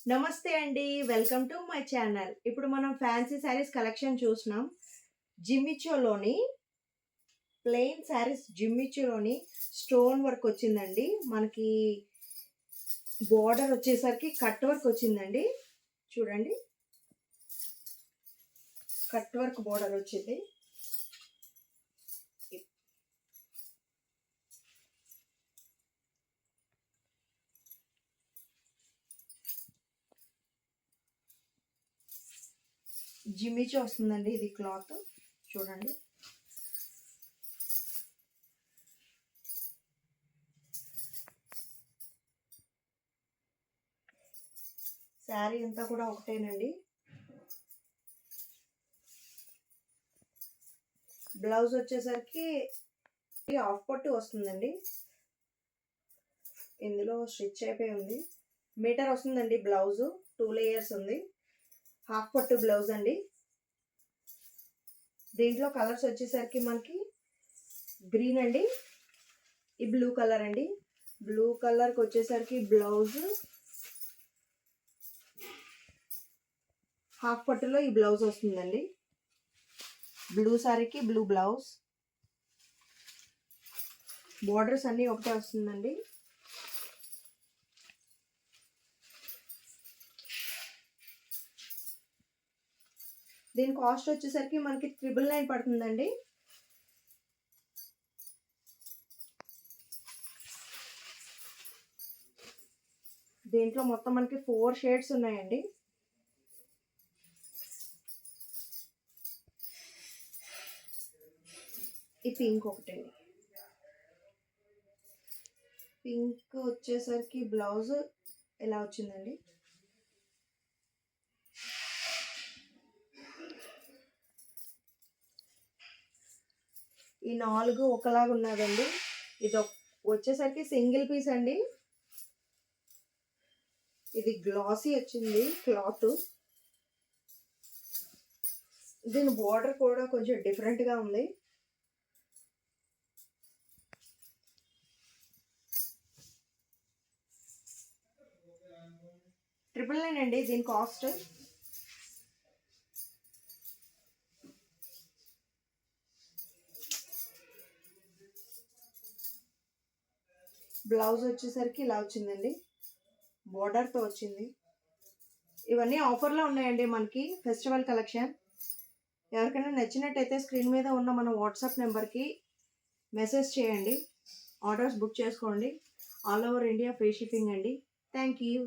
నమస్తే అండి. Welcome to my channel. ఇప్పుడు మనం ఫ్యాన్సీ శారీస్ కలెక్షన్ చూసినాం. జిమ్మిచోలోని ప్లెయిన్ శారీస్ జిమ్మిచోలోని స్టోన్ వర్క్ వచ్చిందండి. మనకి బోర్డర్ వచ్చేసరికి కట్ వర్క్ వచ్చిందండి. చూడండి, కట్ వర్క్ బోర్డర్ వచ్చింది. జిమ్మిచో వస్తుందండి. ఇది క్లాత్ చూడండి. శారీ అంతా కూడా ఒకటేనండి. బ్లౌజ్ వచ్చేసరికి హాఫ్ పట్టు వస్తుందండి. ఇందులో స్టిచ్ అయిపోయి ఉంది. మీటర్ వస్తుందండి. బ్లౌజు 2 లేయర్స్ ఉంది. హాఫ్ పట్టు బ్లౌజ్ అండి. దీంట్లో కలర్స్ వచ్చేసరికి మనకి గ్రీన్ అండి, ఈ బ్లూ కలర్ అండి. బ్లూ కలర్కి వచ్చేసరికి బ్లౌజ్ హాఫ్ పట్టులో ఈ బ్లౌజ్ వస్తుందండి. బ్లూ సారీకి బ్లూ బ్లౌజ్. బోర్డర్స్ అన్నీ ఒకటే వస్తుందండి. దీని కాస్ట్ వచ్చేసరికి మనకి 999 పడుతుందండి. దీంట్లో మొత్తం మనకి 4 షేడ్స్ ఉన్నాయండి. ఈ పింక్ ఒకటండి. పింక్ వచ్చేసరికి బ్లౌజ్ ఎలా వచ్చిందండి. ఈ 4 ఒకలాగా ఉన్నదండి. ఇది వచ్చేసరికి సింగిల్ పీస్ అండి. ఇది గ్లాసీ వచ్చింది క్లాత్. దీని బోర్డర్ కూడా కొంచెం డిఫరెంట్గా ఉంది. $999 అండి దీని కాస్ట్. బ్లౌజ్ వచ్చేసరికి ఇలా వచ్చిందండి, బోర్డర్తో వచ్చింది. ఇవన్నీ ఆఫర్లో ఉన్నాయండి మనకి, ఫెస్టివల్ కలెక్షన్. ఎవరికైనా నచ్చినట్టయితే స్క్రీన్ మీద ఉన్న మన వాట్సాప్ నెంబర్కి మెసేజ్ చేయండి. ఆర్డర్స్ బుక్ చేసుకోండి. All over India free shipping అండి. Thank you.